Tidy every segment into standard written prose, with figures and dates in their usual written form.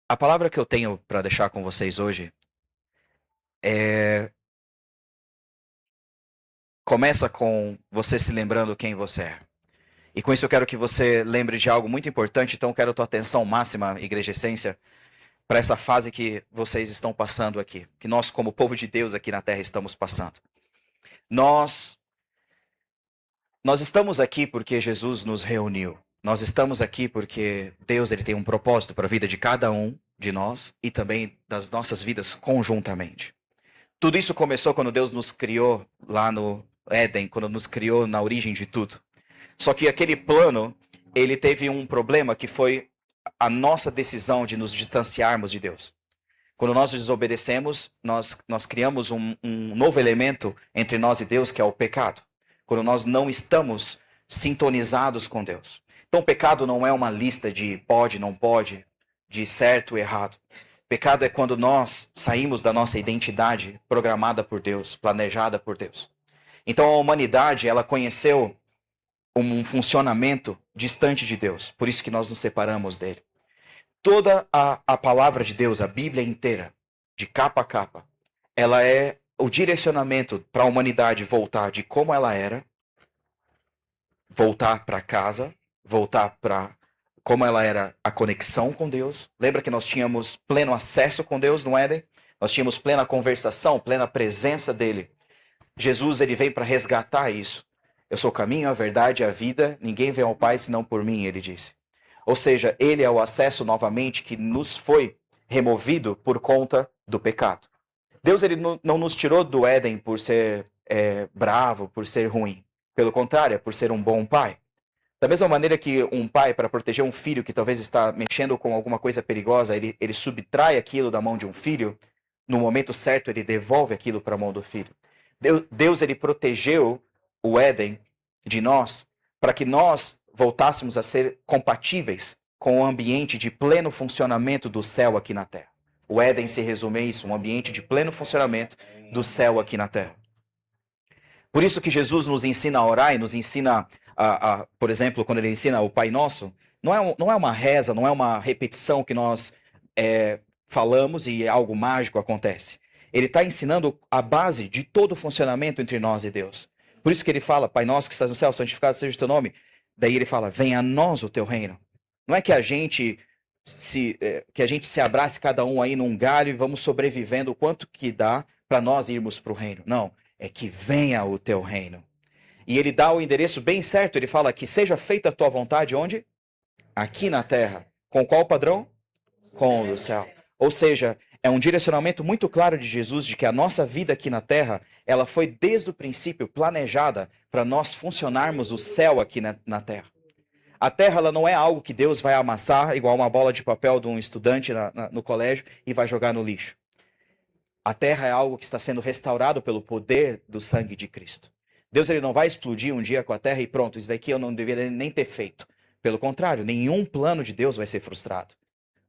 A palavra que eu tenho para deixar com vocês hoje é começa com você se lembrando quem você é. E com isso eu quero que você lembre de algo muito importante, então eu quero a tua atenção máxima, Igreja Essência, para essa fase que vocês estão passando aqui, que nós como povo de Deus aqui na terra estamos passando. Nós nós estamos aqui porque Jesus nos reuniu. Nós estamos aqui porque Deus ele tem um propósito para a vida de cada um de nós e também das nossas vidas conjuntamente. Tudo isso começou quando Deus nos criou lá no Éden, quando nos criou na origem de tudo. Só que aquele plano, ele teve um problema que foi a nossa decisão de nos distanciarmos de Deus. Quando nós desobedecemos, nós criamos um novo elemento entre nós e Deus, que é o pecado. Quando nós não estamos sintonizados com Deus. Então, o pecado não é uma lista de pode, não pode, de certo e errado. Pecado é quando nós saímos da nossa identidade programada por Deus, planejada por Deus. Então, a humanidade, ela conheceu um funcionamento distante de Deus. Por isso que nós nos separamos dele. Toda a palavra de Deus, a Bíblia inteira, de capa a capa, ela é o direcionamento para a humanidade voltar de como ela era, voltar para casa, voltar para como ela era a conexão com Deus. Lembra que nós tínhamos pleno acesso com Deus no Éden? Nós tínhamos plena conversação, plena presença dele. Jesus ele vem para resgatar isso. Eu sou o caminho, a verdade e a vida. Ninguém vem ao Pai senão por mim, ele disse. Ou seja, ele é o acesso novamente que nos foi removido por conta do pecado. Deus ele não nos tirou do Éden por ser bravo, por ser ruim. Pelo contrário, é por ser um bom pai. Da mesma maneira que um pai, para proteger um filho que talvez está mexendo com alguma coisa perigosa, ele subtrai aquilo da mão de um filho, no momento certo ele devolve aquilo para a mão do filho. Deus ele protegeu o Éden de nós para que nós voltássemos a ser compatíveis com o ambiente de pleno funcionamento do céu aqui na terra. O Éden se resume a isso, um ambiente de pleno funcionamento do céu aqui na terra. Por isso que Jesus nos ensina a orar e nos ensina, por exemplo, quando ele ensina o Pai Nosso, não é uma reza, não é uma repetição que nós falamos e algo mágico acontece. Ele está ensinando a base de todo o funcionamento entre nós e Deus. Por isso que ele fala, Pai Nosso que estás no céu, santificado seja o teu nome. Daí ele fala, venha a nós o teu reino. Não é que que a gente se abrace cada um aí num galho e vamos sobrevivendo o quanto que dá para nós irmos para o reino. Não, é que venha o teu reino. E ele dá o endereço bem certo, ele fala que seja feita a tua vontade onde? Aqui na terra. Com qual padrão? Com o do céu. Ou seja, é um direcionamento muito claro de Jesus de que a nossa vida aqui na terra, ela foi desde o princípio planejada para nós funcionarmos o céu aqui na terra. A terra ela não é algo que Deus vai amassar igual uma bola de papel de um estudante no colégio e vai jogar no lixo. A terra é algo que está sendo restaurado pelo poder do sangue de Cristo. Deus ele não vai explodir um dia com a terra e pronto, isso daqui eu não deveria nem ter feito. Pelo contrário, nenhum plano de Deus vai ser frustrado.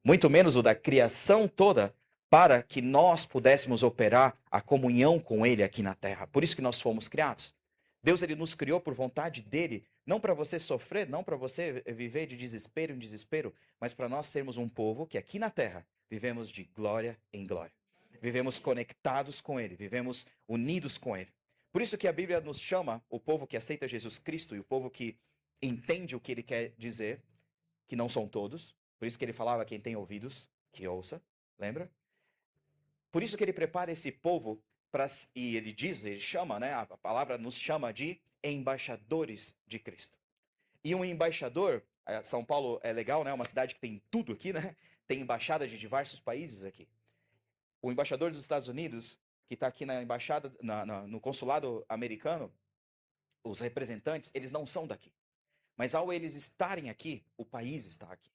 Muito menos o da criação toda, para que nós pudéssemos operar a comunhão com Ele aqui na terra. Por isso que nós fomos criados. Deus ele nos criou por vontade dele, não para você sofrer, não para você viver de desespero em desespero, mas para nós sermos um povo que aqui na terra vivemos de glória em glória. Vivemos conectados com Ele, vivemos unidos com Ele. Por isso que a Bíblia nos chama, o povo que aceita Jesus Cristo e o povo que entende o que Ele quer dizer, que não são todos. Por isso que Ele falava, quem tem ouvidos, que ouça. Lembra? Por isso que Ele prepara esse povo e Ele diz, Ele chama, né? A palavra nos chama de embaixadores de Cristo. E um embaixador, São Paulo é legal, né? Uma cidade que tem tudo aqui, né? Tem embaixada de diversos países aqui. O embaixador dos Estados Unidos, que está aqui na embaixada, no consulado americano, os representantes, eles não são daqui. Mas ao eles estarem aqui, o país está aqui.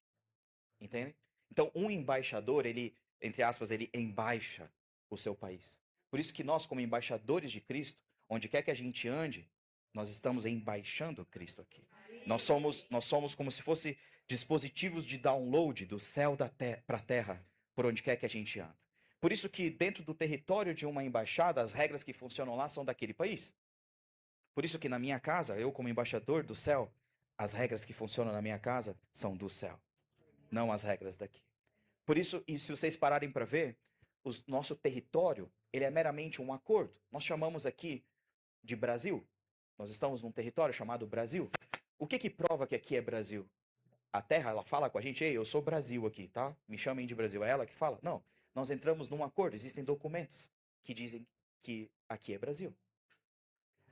Entende? Então, um embaixador, ele, entre aspas, ele embaixa o seu país. Por isso que nós, como embaixadores de Cristo, onde quer que a gente ande, nós estamos embaixando Cristo aqui. Nós somos como se fosse dispositivos de download do céu para a terra, por onde quer que a gente anda. Por isso que dentro do território de uma embaixada, as regras que funcionam lá são daquele país. Por isso que na minha casa, eu como embaixador do céu, as regras que funcionam na minha casa são do céu, não as regras daqui. Por isso, e se vocês pararem para ver, nosso território, ele é meramente um acordo. Nós chamamos aqui de Brasil. Nós estamos num território chamado Brasil. O que prova que aqui é Brasil? A terra, ela fala com a gente, ei, eu sou Brasil aqui, tá? Me chamem de Brasil. É ela que fala? Não. Nós entramos num acordo, existem documentos que dizem que aqui é Brasil.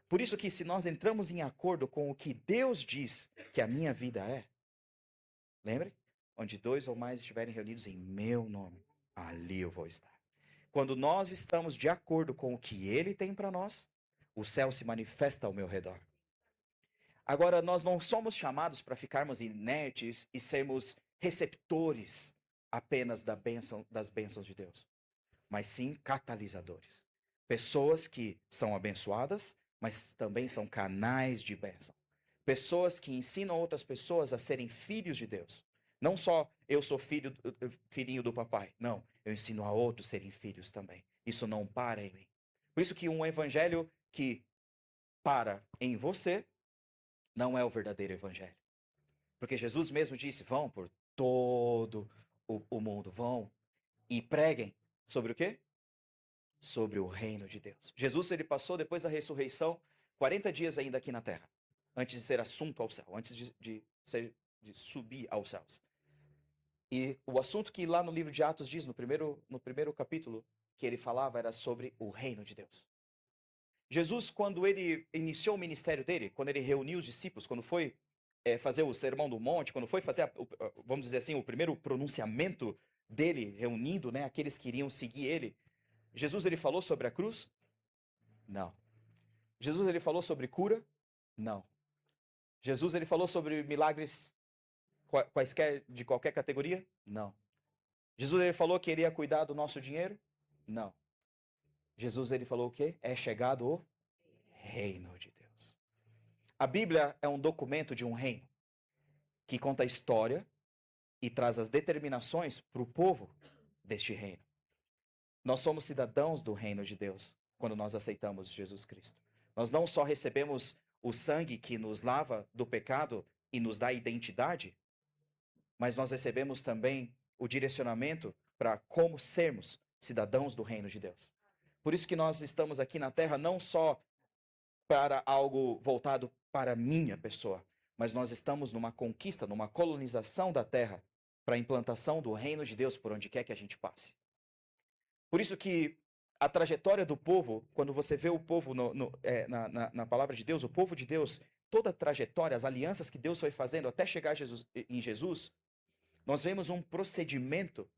Por isso que se nós entramos em acordo com o que Deus diz que a minha vida é, lembre? Onde 2 ou mais estiverem reunidos em meu nome, ali eu vou estar. Quando nós estamos de acordo com o que Ele tem para nós, o céu se manifesta ao meu redor. Agora, nós não somos chamados para ficarmos inertes e sermos receptores apenas das bênçãos de Deus, mas sim catalisadores. Pessoas que são abençoadas, mas também são canais de bênção. Pessoas que ensinam outras pessoas a serem filhos de Deus. Não só eu sou filhinho do papai. Não, eu ensino a outros serem filhos também. Isso não para em mim. Por isso que um evangelho que para em você não é o verdadeiro evangelho. Porque Jesus mesmo disse, vão por todo o mundo, vão e preguem sobre o quê? Sobre o reino de Deus. Jesus, ele passou depois da ressurreição 40 dias ainda aqui na terra, antes de ser assunto ao céu, antes de subir aos céus. E o assunto que lá no livro de Atos diz, no primeiro capítulo, que ele falava era sobre o reino de Deus. Jesus, quando ele iniciou o ministério dele, quando ele reuniu os discípulos, quando foi fazer o Sermão do Monte, quando foi fazer, vamos dizer assim, o primeiro pronunciamento dele, reunindo, né, aqueles que iriam seguir ele, Jesus, ele falou sobre a cruz? Não. Jesus, ele falou sobre cura? Não. Jesus, ele falou sobre milagres quaisquer, de qualquer categoria? Não. Jesus, ele falou que iria cuidar do nosso dinheiro? Não. Jesus, ele falou o quê? É chegado o reino de Deus. A Bíblia é um documento de um reino que conta a história e traz as determinações para o povo deste reino. Nós somos cidadãos do reino de Deus quando nós aceitamos Jesus Cristo. Nós não só recebemos o sangue que nos lava do pecado e nos dá identidade, mas nós recebemos também o direcionamento para como sermos cidadãos do reino de Deus. Por isso que nós estamos aqui na terra não só para algo voltado para a minha pessoa, mas nós estamos numa conquista, numa colonização da terra para a implantação do reino de Deus por onde quer que a gente passe. Por isso que a trajetória do povo, quando você vê o povo na palavra de Deus, o povo de Deus, toda a trajetória, as alianças que Deus foi fazendo até chegar em Jesus, nós vemos um procedimento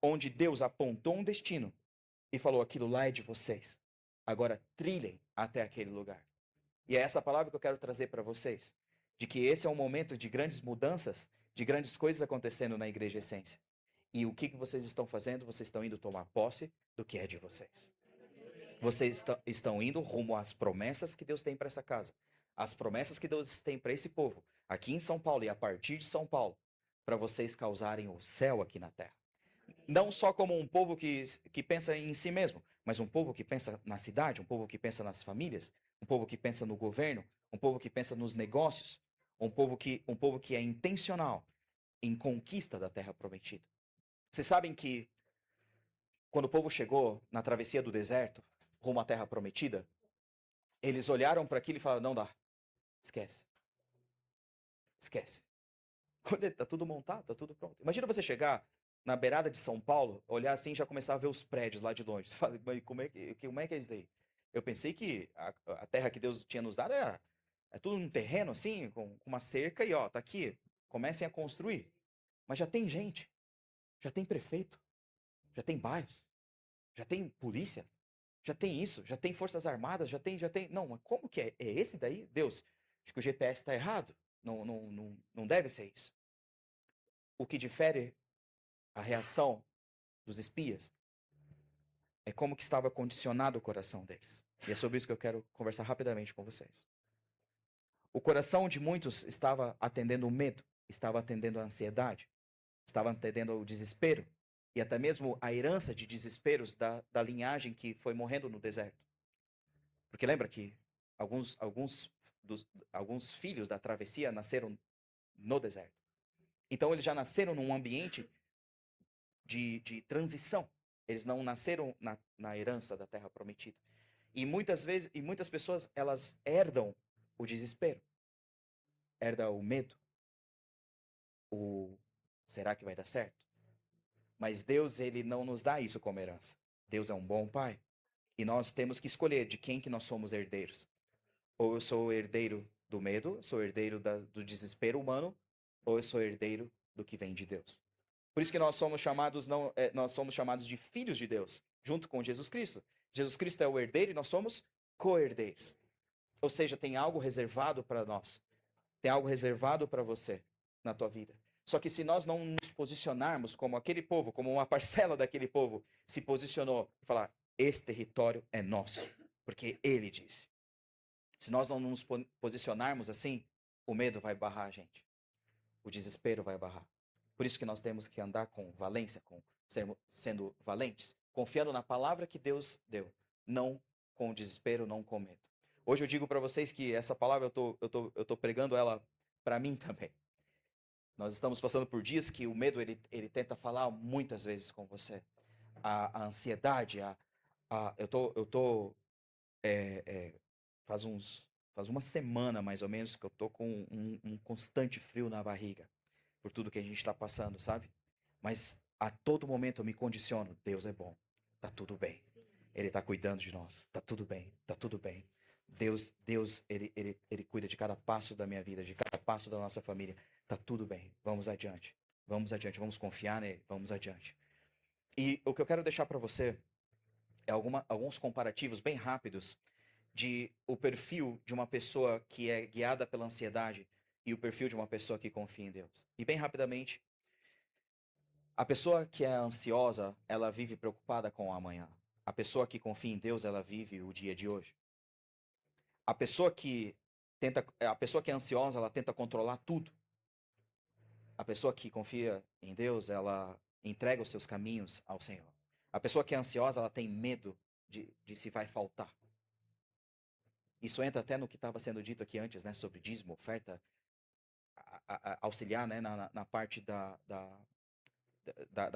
onde Deus apontou um destino e falou, aquilo lá é de vocês. Agora trilhem até aquele lugar. E é essa palavra que eu quero trazer para vocês, de que esse é um momento de grandes mudanças, de grandes coisas acontecendo na Igreja Essência. E o que vocês estão fazendo? Vocês estão indo tomar posse do que é de vocês. Vocês estão indo rumo às promessas que Deus tem para essa casa. As promessas que Deus tem para esse povo, aqui em São Paulo e a partir de São Paulo, para vocês causarem o céu aqui na terra. Não só como um povo que pensa em si mesmo, mas um povo que pensa na cidade, um povo que pensa nas famílias, um povo que pensa no governo, um povo que pensa nos negócios, um povo que é intencional em conquista da terra prometida. Vocês sabem que quando o povo chegou na travessia do deserto, rumo à terra prometida, eles olharam para aquilo e falaram, não dá, esquece. Esquece. Olha, tá tudo montado, tá tudo pronto. Imagina você chegar na beirada de São Paulo, olhar assim e já começar a ver os prédios lá de longe. Você fala, mas como é que é isso daí? Eu pensei que a terra que Deus tinha nos dado é tudo um terreno assim, com uma cerca e ó, tá aqui, comecem a construir. Mas já tem gente, já tem prefeito, já tem bairros, já tem polícia, já tem isso, já tem forças armadas, já tem. Não, mas como que é? É esse daí? Deus, acho que o GPS está errado. Não deve ser isso. O que difere a reação dos espias é como que estava condicionado o coração deles. E é sobre isso que eu quero conversar rapidamente com vocês. O coração de muitos estava atendendo o medo, estava atendendo a ansiedade, estava atendendo o desespero e até mesmo a herança de desesperos da linhagem que foi morrendo no deserto. Porque lembra que alguns filhos da travessia nasceram no deserto. Então eles já nasceram num ambiente de transição. Eles não nasceram na herança da terra prometida. E muitas vezes, e muitas pessoas, elas herdam o desespero, herdam o medo, o será que vai dar certo? Mas Deus, ele não nos dá isso como herança. Deus é um bom pai. E nós temos que escolher de quem que nós somos herdeiros. Ou eu sou herdeiro do medo, sou herdeiro do desespero humano, ou eu sou herdeiro do que vem de Deus. Por isso que nós somos chamados, nós somos chamados de filhos de Deus, junto com Jesus Cristo. Jesus Cristo é o herdeiro e nós somos co-herdeiros. Ou seja, tem algo reservado para nós. Tem algo reservado para você na tua vida. Só que se nós não nos posicionarmos como aquele povo, como uma parcela daquele povo se posicionou e falar, esse território é nosso, porque ele disse. Se nós não nos posicionarmos assim, o medo vai barrar a gente. O desespero vai barrar. Por isso que nós temos que andar com valência, sendo valentes, confiando na palavra que Deus deu, não com desespero, não com medo. Hoje eu digo para vocês que essa palavra eu tô pregando ela para mim também. Nós estamos passando por dias que o medo ele tenta falar muitas vezes com você. A ansiedade, eu tô faz uma semana mais ou menos que eu tô com um constante frio na barriga por tudo que a gente está passando, sabe? Mas a todo momento eu me condiciono. Deus é bom, tá tudo bem. Ele está cuidando de nós, tá tudo bem, tá tudo bem. Deus, ele cuida de cada passo da minha vida, de cada passo da nossa família. Tá tudo bem, vamos adiante, vamos confiar nele, vamos adiante. E o que eu quero deixar para você é alguns comparativos bem rápidos de o perfil de uma pessoa que é guiada pela ansiedade e o perfil de uma pessoa que confia em Deus. E bem rapidamente, a pessoa que é ansiosa, ela vive preocupada com o amanhã. A pessoa que confia em Deus, ela vive o dia de hoje. A pessoa que é ansiosa, ela tenta controlar tudo. A pessoa que confia em Deus, ela entrega os seus caminhos ao Senhor. A pessoa que é ansiosa, ela tem medo de se vai faltar. Isso entra até no que estava sendo dito aqui antes, né, sobre dízimo, oferta, auxiliar, né, na parte da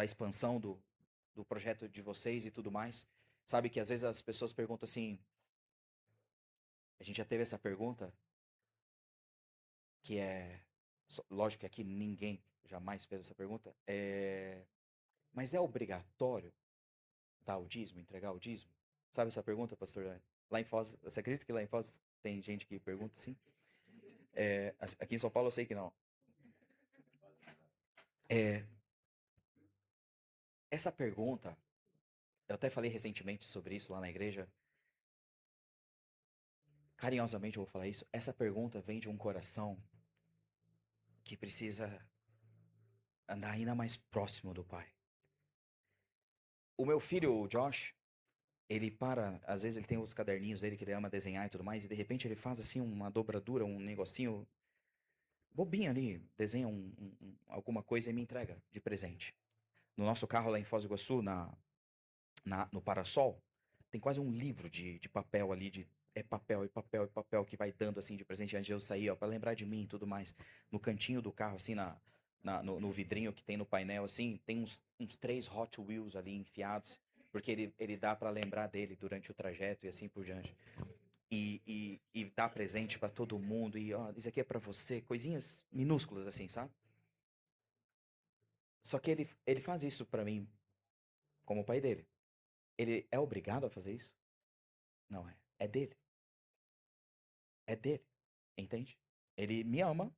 expansão do projeto de vocês e tudo mais. Sabe que às vezes as pessoas perguntam assim, a gente já teve essa pergunta, que é, lógico que aqui ninguém jamais fez essa pergunta, mas é obrigatório dar o dízimo, entregar o dízimo? Sabe essa pergunta, pastor? Lá em Foz, você acredita que lá em Foz tem gente que pergunta assim? Aqui em São Paulo eu sei que não. Essa pergunta, eu até falei recentemente sobre isso lá na igreja. Carinhosamente eu vou falar isso. Essa pergunta vem de um coração que precisa andar ainda mais próximo do Pai. O meu filho, o Josh, às vezes ele tem os caderninhos dele que ele ama desenhar e tudo mais, e de repente ele faz assim uma dobradura, um negocinho bobinho ali, desenha alguma coisa e me entrega de presente. No nosso carro lá em Foz do Iguaçu, no Parasol, tem quase um livro de papel ali, papel e papel e papel que vai dando assim de presente antes de eu sair, ó, para lembrar de mim e tudo mais. No cantinho do carro, assim, no vidrinho que tem no painel, assim, tem uns 3 Hot Wheels ali enfiados, porque ele dá para lembrar dele durante o trajeto e assim por diante. E dá presente para todo mundo, e ó, isso aqui é para você, coisinhas minúsculas assim, sabe? Só que ele faz isso para mim como o pai dele. Ele é obrigado a fazer isso? Não é. É dele. É dele. Entende? Ele me ama,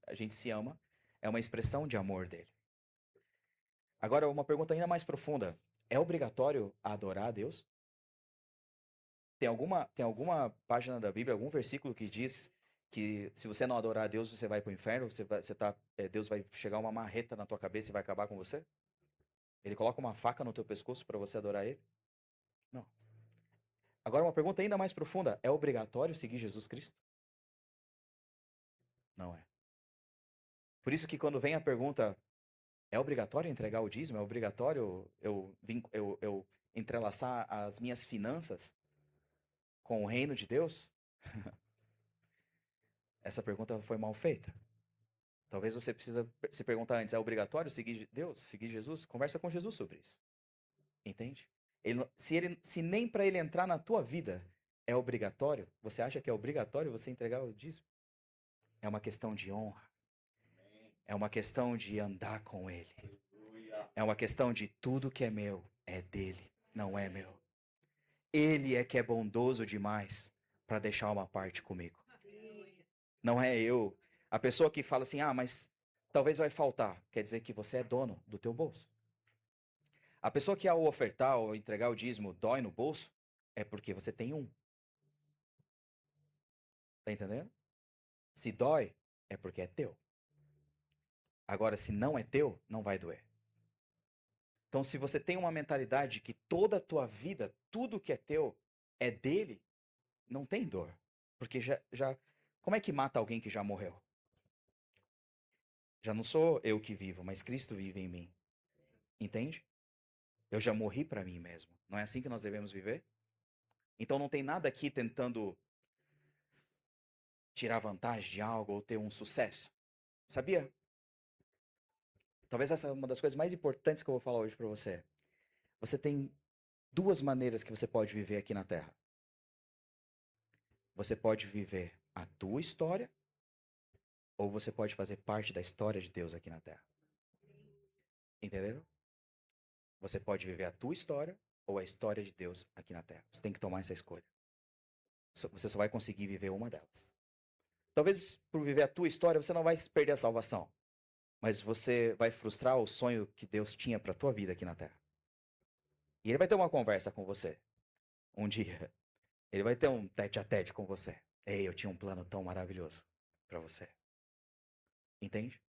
a gente se ama, é uma expressão de amor dele. Agora, uma pergunta ainda mais profunda. É obrigatório adorar a Deus? Tem alguma página da Bíblia, algum versículo que diz que se você não adorar a Deus, você vai para o inferno? Deus vai chegar uma marreta na tua cabeça e vai acabar com você? Ele coloca uma faca no teu pescoço para você adorar ele? Não. Agora, uma pergunta ainda mais profunda. É obrigatório seguir Jesus Cristo? Não é. Por isso que quando vem a pergunta, é obrigatório entregar o dízimo? É obrigatório eu entrelaçar as minhas finanças com o reino de Deus? Essa pergunta foi mal feita. Talvez você precisa se perguntar antes, é obrigatório seguir Deus, seguir Jesus? Conversa com Jesus sobre isso. Entende? Se nem para ele entrar na tua vida é obrigatório, você acha que é obrigatório você entregar o dízimo? É uma questão de honra. É uma questão de andar com ele. É uma questão de tudo que é meu é dele, não é meu. Ele é que é bondoso demais para deixar uma parte comigo. Não é eu. A pessoa que fala assim, mas talvez vai faltar, quer dizer que você é dono do teu bolso. A pessoa que ao ofertar ou entregar o dízimo dói no bolso, é porque você tem um. Tá entendendo? Se dói, é porque é teu. Agora, se não é teu, não vai doer. Então, se você tem uma mentalidade que toda a tua vida, tudo que é teu, é dele, não tem dor. Porque como é que mata alguém que já morreu? Já não sou eu que vivo, mas Cristo vive em mim. Entende? Eu já morri para mim mesmo. Não é assim que nós devemos viver? Então não tem nada aqui tentando tirar vantagem de algo ou ter um sucesso. Sabia? Talvez essa é uma das coisas mais importantes que eu vou falar hoje para você. Você tem duas maneiras que você pode viver aqui na Terra. Você pode viver a tua história ou você pode fazer parte da história de Deus aqui na Terra. Entenderam? Você pode viver a tua história ou a história de Deus aqui na Terra. Você tem que tomar essa escolha. Você só vai conseguir viver uma delas. Talvez por viver a tua história você não vai perder a salvação, mas você vai frustrar o sonho que Deus tinha para tua vida aqui na Terra. E ele vai ter uma conversa com você um dia. Ele vai ter um tete a tete com você. Ei, eu tinha um plano tão maravilhoso para você. Entende?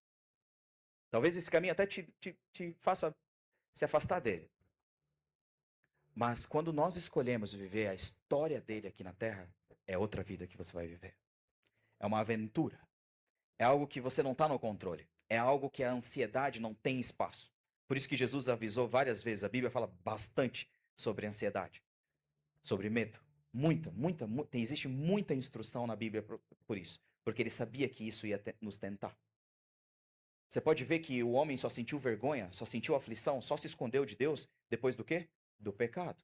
Talvez esse caminho até te faça se afastar dele. Mas quando nós escolhemos viver a história dele aqui na Terra, é outra vida que você vai viver. É uma aventura. É algo que você não está no controle. É algo que a ansiedade não tem espaço. Por isso que Jesus avisou várias vezes. A Bíblia fala bastante sobre ansiedade, sobre medo. Existe muita instrução na Bíblia por isso. Porque ele sabia que isso ia nos tentar. Você pode ver que o homem só sentiu vergonha, só sentiu aflição, só se escondeu de Deus depois do quê? Do pecado.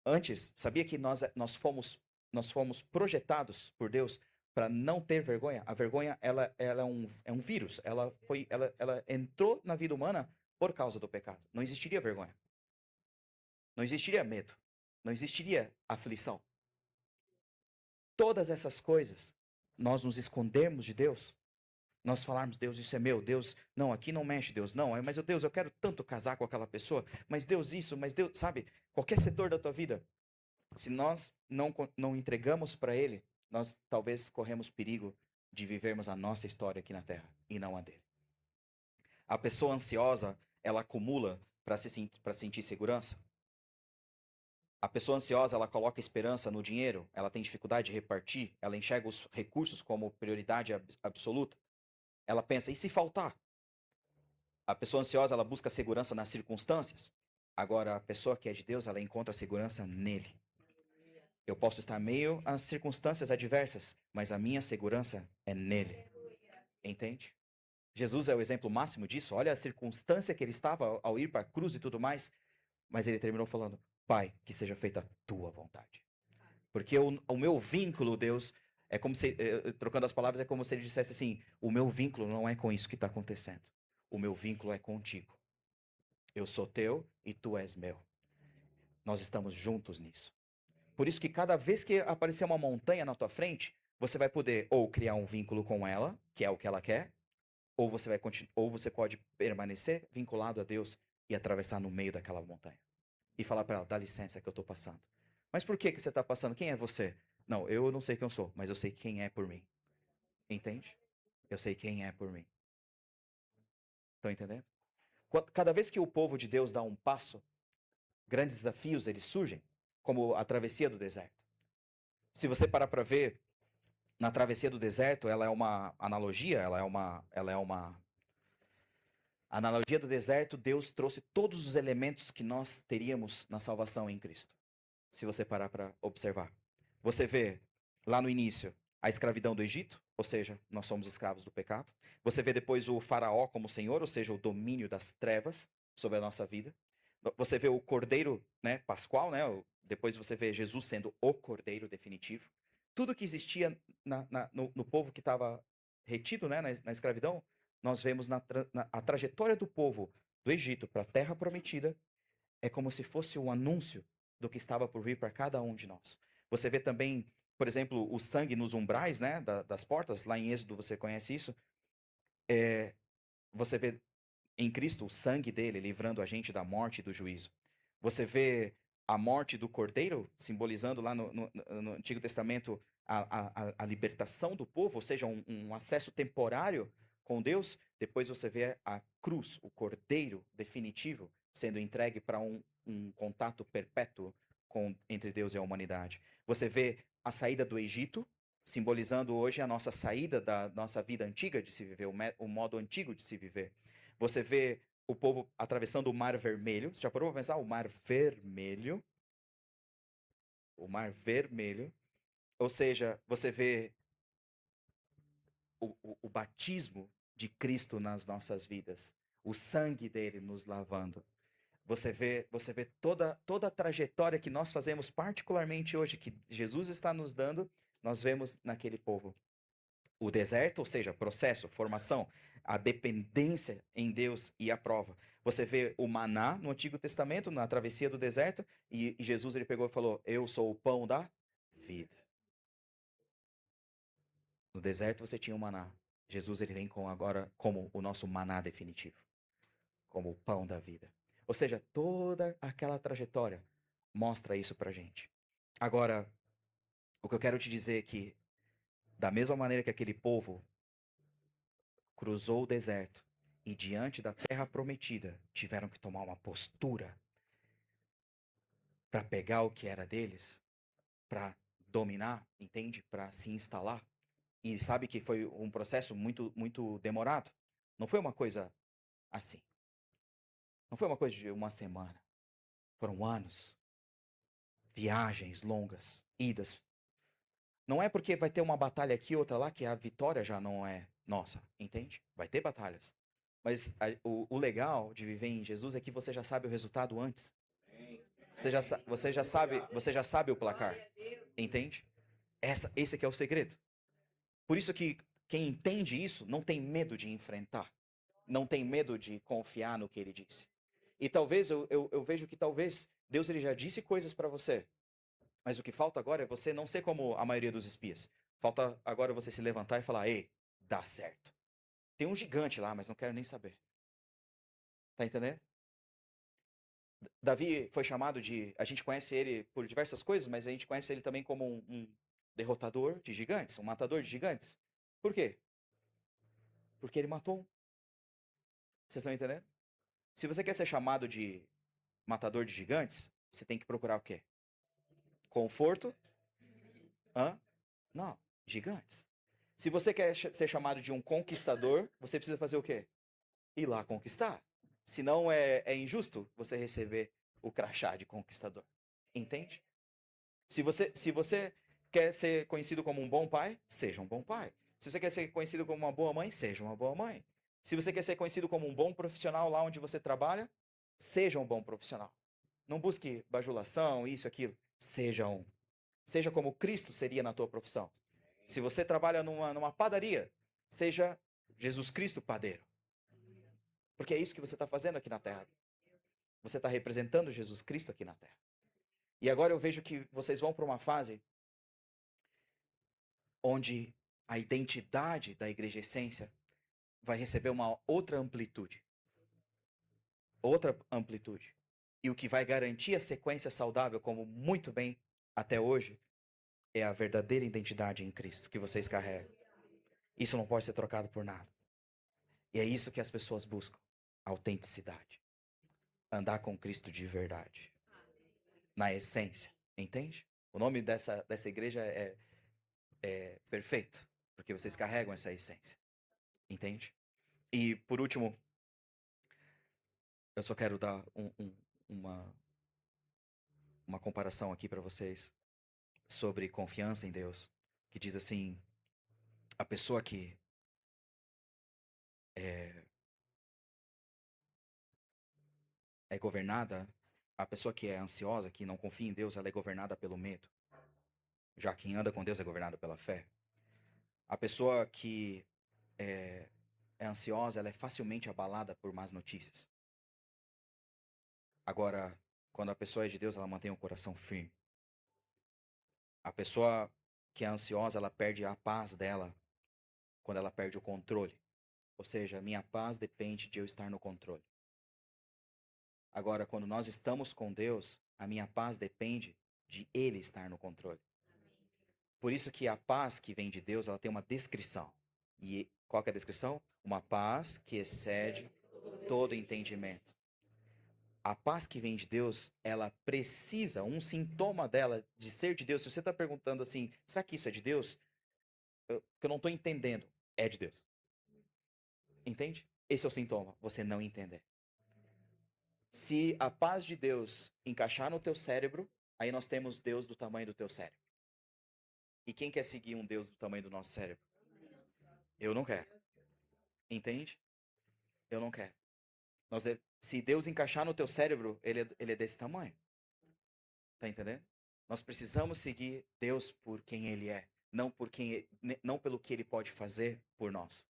Antes, sabia que nós fomos projetados por Deus para não ter vergonha? A vergonha ela é um vírus. Ela entrou na vida humana por causa do pecado. Não existiria vergonha. Não existiria medo. Não existiria aflição. Todas essas coisas, nós nos escondermos de Deus, nós falarmos, Deus, isso é meu, Deus, não, aqui não mexe, Deus, não, mas Deus, eu quero tanto casar com aquela pessoa, mas Deus isso, mas Deus, sabe, qualquer setor da tua vida, se nós não entregamos para Ele, nós talvez corremos perigo de vivermos a nossa história aqui na Terra e não a dele. A pessoa ansiosa, ela acumula para sentir segurança. A pessoa ansiosa, ela coloca esperança no dinheiro, ela tem dificuldade de repartir, ela enxerga os recursos como prioridade absoluta. Ela pensa, e se faltar? A pessoa ansiosa, ela busca segurança nas circunstâncias. Agora, a pessoa que é de Deus, ela encontra segurança nele. Eu posso estar meio às circunstâncias adversas, mas a minha segurança é nele. Entende? Jesus é o exemplo máximo disso. Olha a circunstância que ele estava ao ir para a cruz e tudo mais. Mas ele terminou falando, Pai, que seja feita a tua vontade. Porque o meu vínculo, Deus, é como se, trocando as palavras, é como se ele dissesse assim, o meu vínculo não é com isso que está acontecendo. O meu vínculo é contigo. Eu sou teu e tu és meu. Nós estamos juntos nisso. Por isso que cada vez que aparecer uma montanha na tua frente, você vai poder ou criar um vínculo com ela, que é o que ela quer, ou você pode permanecer vinculado a Deus e atravessar no meio daquela montanha. E falar para ela, dá licença que eu estou passando. Mas por que você está passando? Quem é você? Não, eu não sei quem eu sou, mas eu sei quem é por mim. Entende? Eu sei quem é por mim. Estão entendendo? Cada vez que o povo de Deus dá um passo, grandes desafios eles surgem, como a travessia do deserto. Se você parar para ver, na travessia do deserto, ela é uma analogia, ela é uma analogia do deserto. Deus trouxe todos os elementos que nós teríamos na salvação em Cristo. Se você parar para observar, você vê lá no início a escravidão do Egito, ou seja, nós somos escravos do pecado. Você vê depois o faraó como senhor, ou seja, o domínio das trevas sobre a nossa vida. Você vê o cordeiro, né, pascual, né? Depois você vê Jesus sendo o cordeiro definitivo. Tudo que existia no povo que estava retido, né, na escravidão, nós vemos a trajetória do povo do Egito para a terra prometida, é como se fosse um anúncio do que estava por vir para cada um de nós. Você vê também, por exemplo, o sangue nos umbrais, né, das portas, lá em Êxodo você conhece isso. Você vê em Cristo o sangue dele livrando a gente da morte e do juízo. Você vê a morte do cordeiro, simbolizando lá no Antigo Testamento a libertação do povo, ou seja, um acesso temporário com Deus. Depois você vê a cruz, o cordeiro definitivo, sendo entregue para um contato perpétuo entre Deus e a humanidade. Você vê a saída do Egito, simbolizando hoje a nossa saída da nossa vida antiga de se viver, o modo antigo de se viver. Você vê o povo atravessando o Mar Vermelho. Você já parou para pensar? O Mar Vermelho. O Mar Vermelho. Ou seja, você vê o batismo de Cristo nas nossas vidas. O sangue dele nos lavando. Você vê toda a trajetória que nós fazemos, particularmente hoje, que Jesus está nos dando, nós vemos naquele povo. O deserto, ou seja, processo, formação, a dependência em Deus e a prova. Você vê o maná no Antigo Testamento, na travessia do deserto, e Jesus ele pegou e falou: Eu sou o pão da vida. No deserto você tinha o maná. Jesus ele vem agora como o nosso maná definitivo, como o pão da vida. Ou seja, toda aquela trajetória mostra isso pra gente. Agora, o que eu quero te dizer é que, da mesma maneira que aquele povo cruzou o deserto e diante da terra prometida tiveram que tomar uma postura para pegar o que era deles, para dominar, entende? Para se instalar. E sabe que foi um processo muito demorado. Não foi uma coisa assim. Não foi uma coisa de uma semana. Foram anos, viagens longas, idas. Não é porque vai ter uma batalha aqui, outra lá, que a vitória já não é nossa, entende? Vai ter batalhas. Mas o legal de viver em Jesus é que você já sabe o resultado antes. Você já sabe o placar. Entende? Esse aqui é o segredo. Por isso que quem entende isso não tem medo de enfrentar. Não tem medo de confiar no que ele disse. E talvez, eu vejo que talvez Deus ele já disse coisas para você. Mas o que falta agora é você não ser como a maioria dos espias. Falta agora você se levantar e falar: Ei, dá certo. Tem um gigante lá, mas não quero nem saber. Tá entendendo? Davi foi chamado de. A gente conhece ele por diversas coisas, mas a gente conhece ele também como um derrotador de gigantes, um matador de gigantes. Por quê? Porque ele matou um. Vocês estão entendendo? Se você quer ser chamado de matador de gigantes, você tem que procurar o quê? Conforto? Hã? Não, gigantes. Se você quer ser chamado de um conquistador, você precisa fazer o quê? Ir lá conquistar. Senão é injusto você receber o crachá de conquistador. Entende? Se você quer ser conhecido como um bom pai, seja um bom pai. Se você quer ser conhecido como uma boa mãe, seja uma boa mãe. Se você quer ser conhecido como um bom profissional lá onde você trabalha, seja um bom profissional. Não busque bajulação, isso, aquilo. Seja um. Seja como Cristo seria na tua profissão. Se você trabalha numa padaria, seja Jesus Cristo padeiro. Porque é isso que você está fazendo aqui na Terra. Você está representando Jesus Cristo aqui na Terra. E agora eu vejo que vocês vão para uma fase onde a identidade da igreja essência vai receber uma outra amplitude. Outra amplitude. E o que vai garantir a sequência saudável, como muito bem até hoje, é a verdadeira identidade em Cristo que vocês carregam. Isso não pode ser trocado por nada. E é isso que as pessoas buscam. Autenticidade. Andar com Cristo de verdade. Na essência. Entende? O nome dessa igreja é perfeito. Porque vocês carregam essa essência. Entende? E, por último, eu só quero dar uma comparação aqui para vocês sobre confiança em Deus. Que diz assim, A pessoa que é, é governada, a pessoa que é ansiosa, que não confia em Deus, ela é governada pelo medo. Já quem anda com Deus é governado pela fé. A pessoa que é, é ansiosa, ela é facilmente abalada por más notícias. Agora, quando a pessoa é de Deus, ela mantém o coração firme. A pessoa que é ansiosa, ela perde a paz dela quando ela perde o controle. Ou seja, a minha paz depende de eu estar no controle. Agora, quando nós estamos com Deus, a minha paz depende de Ele estar no controle. Por isso que a paz que vem de Deus, ela tem uma descrição. E qual que é a descrição? Uma paz que excede todo entendimento. A paz que vem de Deus, ela precisa, um sintoma dela de ser de Deus. Se você está perguntando assim, será que isso é de Deus? Que eu não estou entendendo. É de Deus. Entende? Esse é o sintoma, você não entender. Se a paz de Deus encaixar no teu cérebro, aí nós temos Deus do tamanho do teu cérebro. E quem quer seguir um Deus do tamanho do nosso cérebro? Eu não quero. Entende? Eu não quero. Se Deus encaixar no teu cérebro, ele é desse tamanho. Tá entendendo? Nós precisamos seguir Deus por quem Ele é, não pelo que Ele pode fazer por nós.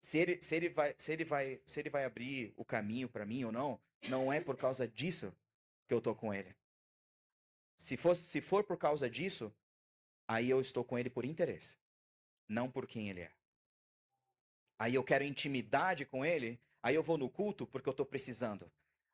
Se ele vai abrir o caminho para mim ou não, não é por causa disso que eu tô com Ele. Se for por causa disso, aí eu estou com Ele por interesse, não por quem Ele é. Aí eu quero intimidade com Ele, aí eu vou no culto porque eu estou precisando.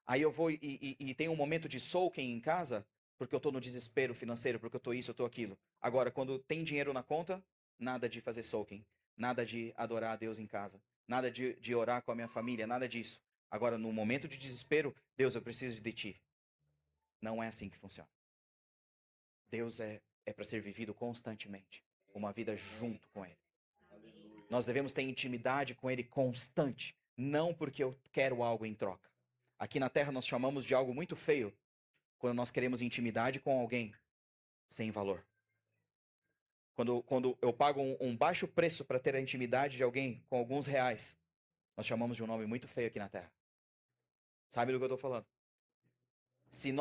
Aí eu vou e tem um momento de soaking em casa porque eu estou no desespero financeiro, porque eu estou isso, eu estou aquilo. Agora, quando tem dinheiro na conta, nada de fazer soaking, nada de adorar a Deus em casa, nada de orar com a minha família, nada disso. Agora, no momento de desespero, Deus, eu preciso de ti. Não é assim que funciona. Deus é para ser vivido constantemente, uma vida junto com Ele. Nós devemos ter intimidade com Ele constante, não porque eu quero algo em troca. Aqui na Terra nós chamamos de algo muito feio quando nós queremos intimidade com alguém sem valor. Quando eu pago um baixo preço para ter a intimidade de alguém com alguns reais, nós chamamos de um nome muito feio aqui na Terra. Sabe do que eu estou falando? Se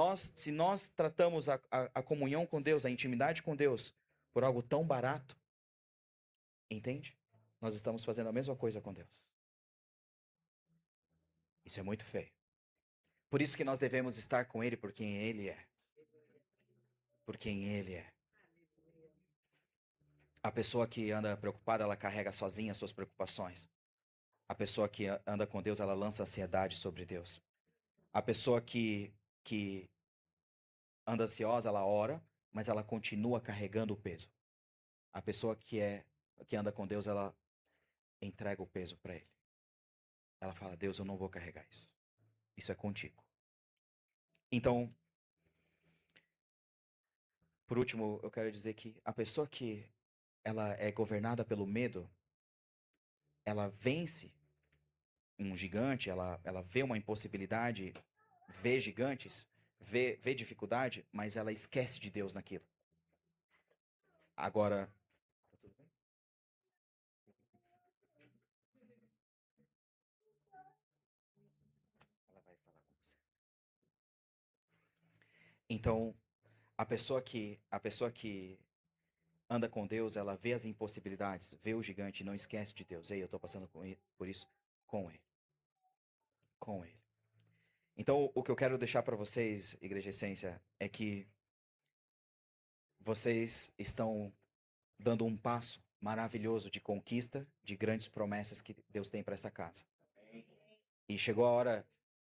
nós tratamos a comunhão com Deus, a intimidade com Deus, por algo tão barato, entende? Nós estamos fazendo a mesma coisa com Deus. Isso é muito feio. Por isso que nós devemos estar com Ele por quem Ele é. Por quem Ele é. A pessoa que anda preocupada, ela carrega sozinha as suas preocupações. A pessoa que anda com Deus, ela lança ansiedade sobre Deus. A pessoa que anda ansiosa, ela ora, mas ela continua carregando o peso. A pessoa que anda com Deus, ela entrega o peso para Ele. Ela fala: Deus, eu não vou carregar isso. Isso é contigo. Então, por último, eu quero dizer que a pessoa que ela é governada pelo medo, ela vence um gigante, ela vê uma impossibilidade, vê gigantes, vê dificuldade, mas ela esquece de Deus naquilo. Agora, ela vai falar com você. Então, a pessoa que anda com Deus, ela vê as impossibilidades, vê o gigante e não esquece de Deus. Ei, eu estou passando por isso com ele. Com ele. Então, o que eu quero deixar para vocês, Igreja Essência, é que vocês estão dando um passo maravilhoso de conquista, de grandes promessas que Deus tem para essa casa. E chegou a hora,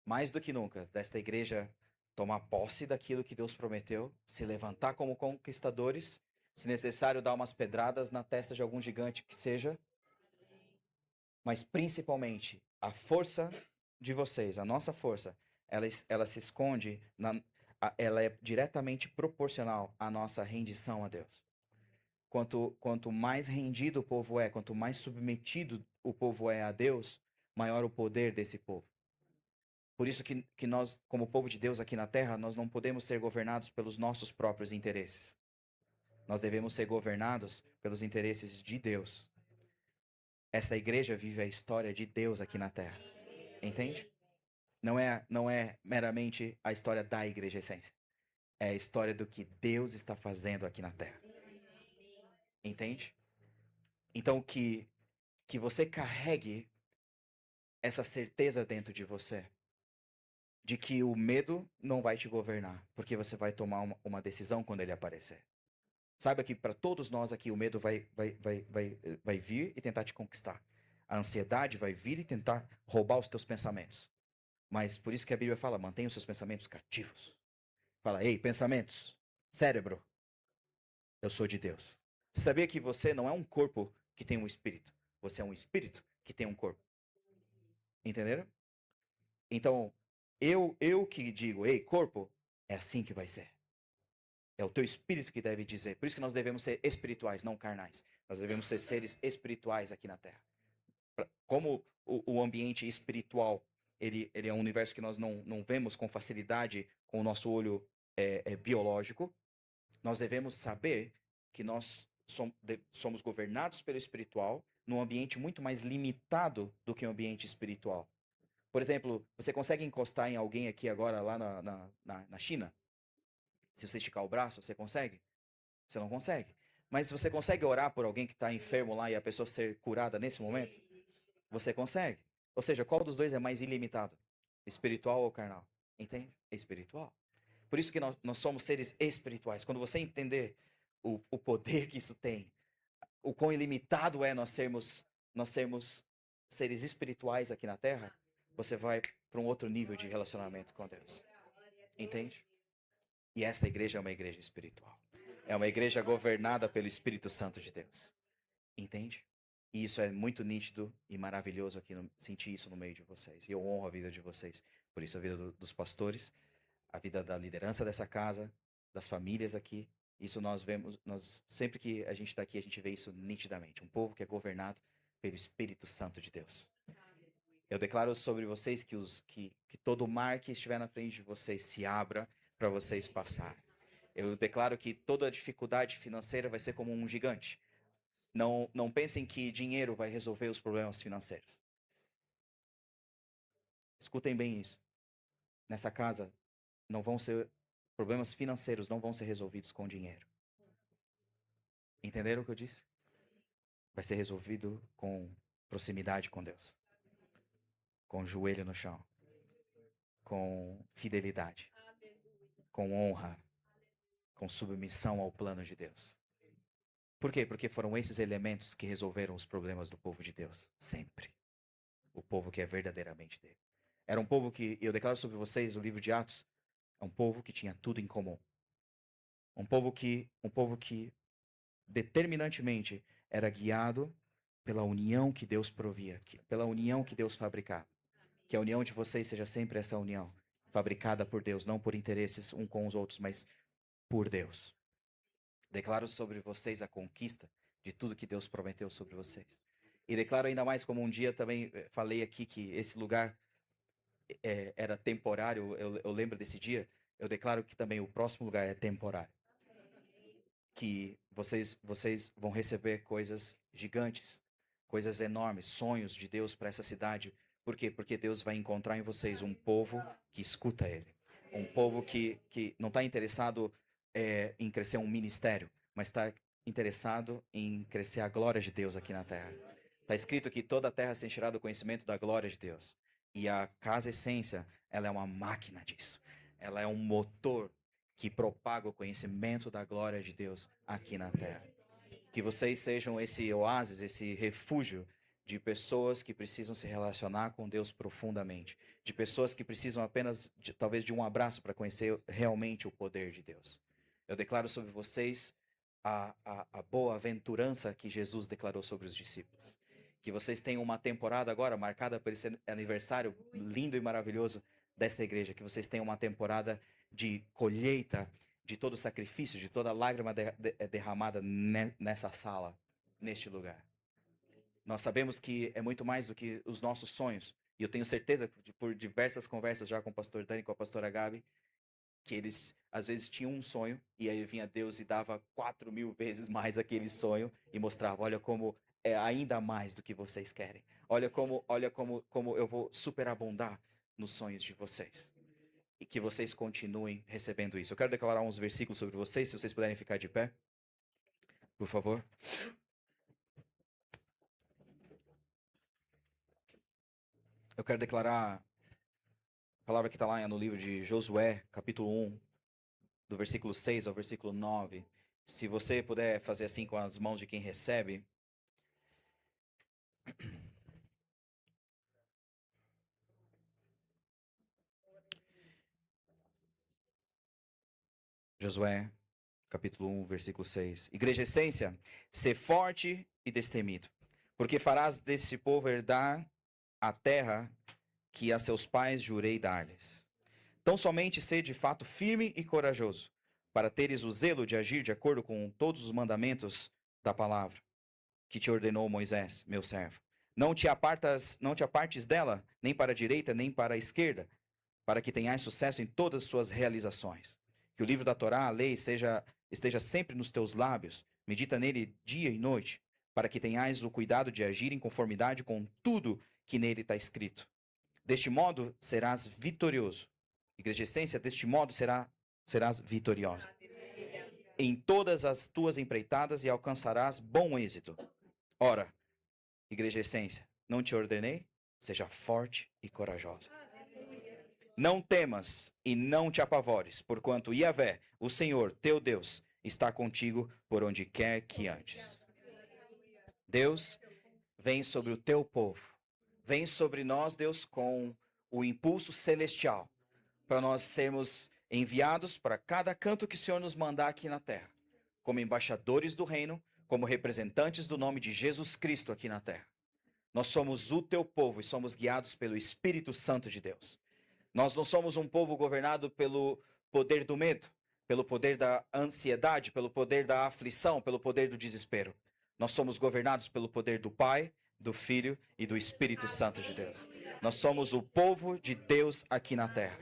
mais do que nunca, desta igreja tomar posse daquilo que Deus prometeu, se levantar como conquistadores, se necessário dar umas pedradas na testa de algum gigante que seja, mas principalmente a força de vocês, a nossa força, ela se esconde, ela é diretamente proporcional à nossa rendição a Deus. Quanto mais rendido o povo é, quanto mais submetido o povo é a Deus, maior o poder desse povo. Por isso que nós, como povo de Deus aqui na terra, nós não podemos ser governados pelos nossos próprios interesses. Nós devemos ser governados pelos interesses de Deus. Essa igreja vive a história de Deus aqui na terra. Entende? Não é meramente a história da igreja essência. É a história do que Deus está fazendo aqui na terra. Entende? Então que você carregue essa certeza dentro de você. De que o medo não vai te governar. Porque você vai tomar uma decisão quando ele aparecer. Saiba que para todos nós aqui o medo vai vir e tentar te conquistar. A ansiedade vai vir e tentar roubar os teus pensamentos. Mas por isso que a Bíblia fala, mantenha os seus pensamentos cativos. Fala, ei, pensamentos, cérebro, eu sou de Deus. Você sabia que você não é um corpo que tem um espírito? Você é um espírito que tem um corpo. Entenderam? Então, eu que digo, ei, corpo, é assim que vai ser. É o teu espírito que deve dizer. Por isso que nós devemos ser espirituais, não carnais. Nós devemos ser seres espirituais aqui na Terra. Como o ambiente espiritual, ele é um universo que nós não vemos com facilidade com o nosso olho biológico, nós devemos saber que nós somos governados pelo espiritual num ambiente muito mais limitado do que o ambiente espiritual. Por exemplo, você consegue encostar em alguém aqui agora lá na China? Se você esticar o braço, você consegue? Você não consegue. Mas você consegue orar por alguém que está enfermo lá e a pessoa ser curada nesse momento? Você consegue. Ou seja, qual dos dois é mais ilimitado? Espiritual ou carnal? Entende? Espiritual. Por isso que nós somos seres espirituais. Quando você entender o poder que isso tem, o quão ilimitado é nós sermos seres espirituais aqui na Terra, você vai para um outro nível de relacionamento com Deus. Entende? E esta igreja é uma igreja espiritual. É uma igreja governada pelo Espírito Santo de Deus. Entende? E isso é muito nítido e maravilhoso aqui, sentir isso no meio de vocês. E eu honro a vida de vocês. Por isso a vida dos pastores, a vida da liderança dessa casa, das famílias aqui. Isso nós vemos, sempre que a gente está aqui, a gente vê isso nitidamente. Um povo que é governado pelo Espírito Santo de Deus. Eu declaro sobre vocês que todo mar que estiver na frente de vocês se abra para vocês passarem. Eu declaro que toda dificuldade financeira vai ser como um gigante. Não pensem que dinheiro vai resolver os problemas financeiros. Escutem bem isso. Nessa casa, problemas financeiros não vão ser resolvidos com dinheiro. Entenderam o que eu disse? Vai ser resolvido com proximidade com Deus. Com o joelho no chão. Com fidelidade. Com honra. Com submissão ao plano de Deus. Por quê? Porque foram esses elementos que resolveram os problemas do povo de Deus. Sempre. O povo que é verdadeiramente dele. Era um povo que, eu declaro sobre vocês, o livro de Atos, é um povo que tinha tudo em comum. Um povo que determinantemente era guiado pela união que Deus provia, pela união que Deus fabricava. Que a união de vocês seja sempre essa união, fabricada por Deus, não por interesses um com os outros, mas por Deus. Declaro sobre vocês a conquista de tudo que Deus prometeu sobre vocês. E declaro ainda mais, como um dia também falei aqui, que esse lugar era temporário, eu lembro desse dia, eu declaro que também o próximo lugar é temporário. Que vocês vão receber coisas gigantes, coisas enormes, sonhos de Deus para essa cidade. Por quê? Porque Deus vai encontrar em vocês um povo que escuta Ele. Um povo que não está interessado em crescer um ministério, mas está interessado em crescer a glória de Deus aqui na terra. Está escrito que toda a terra se encherá do conhecimento da glória de Deus. E a Casa Essência, ela é uma máquina disso. Ela é um motor que propaga o conhecimento da glória de Deus aqui na terra. Que vocês sejam esse oásis, esse refúgio de pessoas que precisam se relacionar com Deus profundamente. De pessoas que precisam apenas, talvez, de um abraço para conhecer realmente o poder de Deus. Eu declaro sobre vocês a boa-aventurança que Jesus declarou sobre os discípulos. Que vocês tenham uma temporada agora marcada por esse aniversário lindo e maravilhoso desta igreja. Que vocês tenham uma temporada de colheita de todo sacrifício, de toda lágrima derramada nessa sala, neste lugar. Nós sabemos que é muito mais do que os nossos sonhos. E eu tenho certeza, por diversas conversas já com o pastor Dani e com a pastora Gabi, que eles às vezes tinham um sonho e aí vinha Deus e dava 4.000 vezes mais aquele sonho e mostrava, olha como é ainda mais do que vocês querem. Como eu vou superabundar nos sonhos de vocês. E que vocês continuem recebendo isso. Eu quero declarar uns versículos sobre vocês, se vocês puderem ficar de pé, por favor. Eu quero declarar a palavra que está lá no livro de Josué, capítulo 1, do versículo 6 ao versículo 9. Se você puder fazer assim com as mãos de quem recebe. Josué, capítulo 1, versículo 6. Igreja Essência, ser forte e destemido, porque farás desse povo herdar a terra que a seus pais jurei dar-lhes. Tão somente ser de fato firme e corajoso, para teres o zelo de agir de acordo com todos os mandamentos da palavra que te ordenou Moisés, meu servo. Não te apartes dela, nem para a direita, nem para a esquerda, para que tenhas sucesso em todas as suas realizações. Que o livro da Torá, a lei, esteja sempre nos teus lábios, medita nele dia e noite, para que tenhas o cuidado de agir em conformidade com tudo que nele está escrito. Deste modo serás vitorioso. Igreja Essência, deste modo serás vitoriosa em todas as tuas empreitadas e alcançarás bom êxito. Ora, Igreja Essência, não te ordenei? Seja forte e corajosa. Não temas e não te apavores, porquanto Yahvé, o Senhor, teu Deus, está contigo por onde quer que andes. Deus vem sobre o teu povo. Vem sobre nós, Deus, com o impulso celestial, para nós sermos enviados para cada canto que o Senhor nos mandar aqui na terra, como embaixadores do reino, como representantes do nome de Jesus Cristo aqui na terra. Nós somos o teu povo e somos guiados pelo Espírito Santo de Deus. Nós não somos um povo governado pelo poder do medo, pelo poder da ansiedade, pelo poder da aflição, pelo poder do desespero. Nós somos governados pelo poder do Pai, do Filho e do Espírito Santo de Deus. Nós somos o povo de Deus aqui na terra.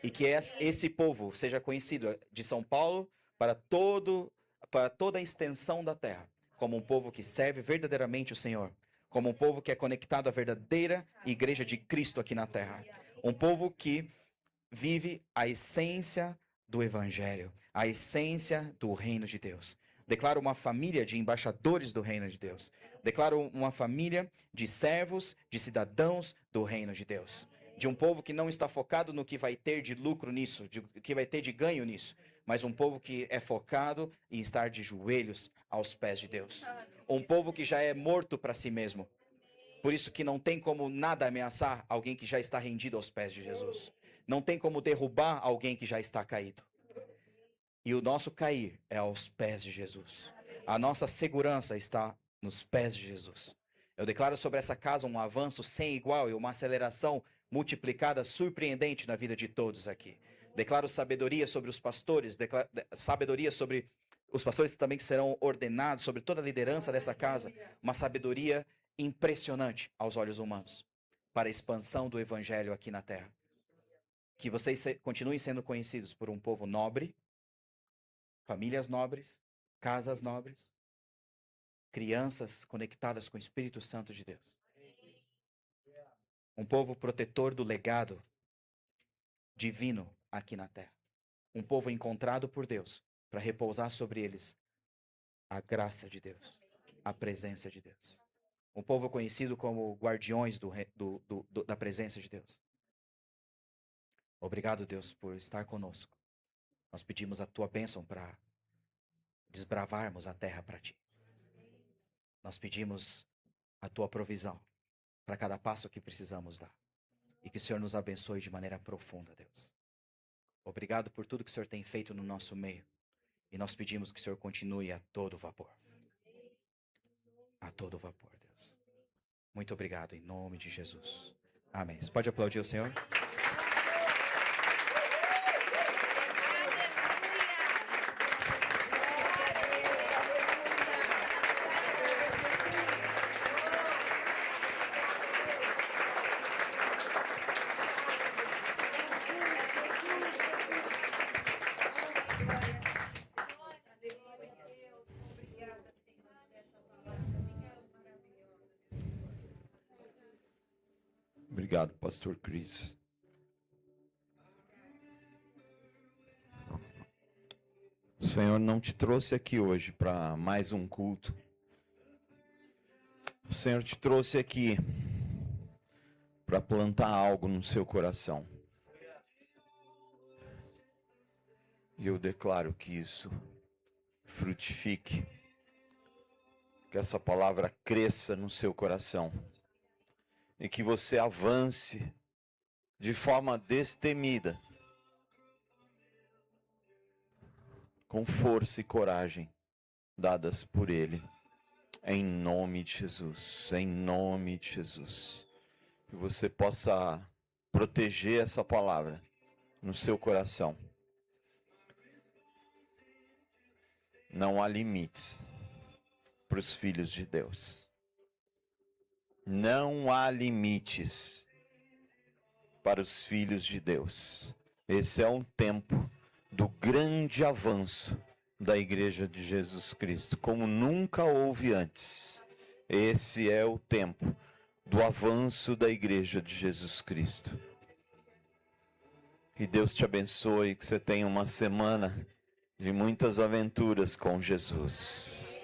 E que esse povo seja conhecido de São Paulo para toda a extensão da terra, como um povo que serve verdadeiramente o Senhor, como um povo que é conectado à verdadeira igreja de Cristo aqui na terra. Um povo que vive a essência do Evangelho, a essência do reino de Deus. Declaro uma família de embaixadores do reino de Deus. Declaro uma família de servos, de cidadãos do reino de Deus. De um povo que não está focado no que vai ter de lucro nisso, de que vai ter de ganho nisso, mas um povo que é focado em estar de joelhos aos pés de Deus. Um povo que já é morto para si mesmo. Por isso que não tem como nada ameaçar alguém que já está rendido aos pés de Jesus. Não tem como derrubar alguém que já está caído. E o nosso cair é aos pés de Jesus. A nossa segurança está nos pés de Jesus. Eu declaro sobre essa casa um avanço sem igual e uma aceleração multiplicada surpreendente na vida de todos aqui. Declaro sabedoria sobre os pastores, sabedoria sobre os pastores também que serão ordenados, sobre toda a liderança dessa casa, uma sabedoria impressionante aos olhos humanos para a expansão do evangelho aqui na terra. Que vocês continuem sendo conhecidos por um povo nobre, famílias nobres, casas nobres, crianças conectadas com o Espírito Santo de Deus. Um povo protetor do legado divino aqui na terra. Um povo encontrado por Deus para repousar sobre eles a graça de Deus, a presença de Deus. Um povo conhecido como guardiões da presença de Deus. Obrigado, Deus, por estar conosco. Nós pedimos a tua bênção para desbravarmos a terra para ti. Nós pedimos a tua provisão para cada passo que precisamos dar. E que o Senhor nos abençoe de maneira profunda, Deus. Obrigado por tudo que o Senhor tem feito no nosso meio. E nós pedimos que o Senhor continue a todo vapor. A todo vapor, Deus. Muito obrigado, em nome de Jesus. Amém. Você pode aplaudir o Senhor? Obrigado, pastor Cris. O Senhor não te trouxe aqui hoje para mais um culto. O Senhor te trouxe aqui para plantar algo no seu coração. E eu declaro que isso frutifique, que essa palavra cresça no seu coração e que você avance de forma destemida, com força e coragem dadas por Ele, em nome de Jesus, em nome de Jesus. Que você possa proteger essa palavra no seu coração. Não há limites para os filhos de Deus. Não há limites para os filhos de Deus. Esse é um tempo do grande avanço da Igreja de Jesus Cristo, como nunca houve antes. Esse é o tempo do avanço da Igreja de Jesus Cristo. Que Deus te abençoe, que você tenha uma semana de muitas aventuras com Jesus.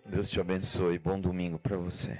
Deus te abençoe. Bom domingo para você.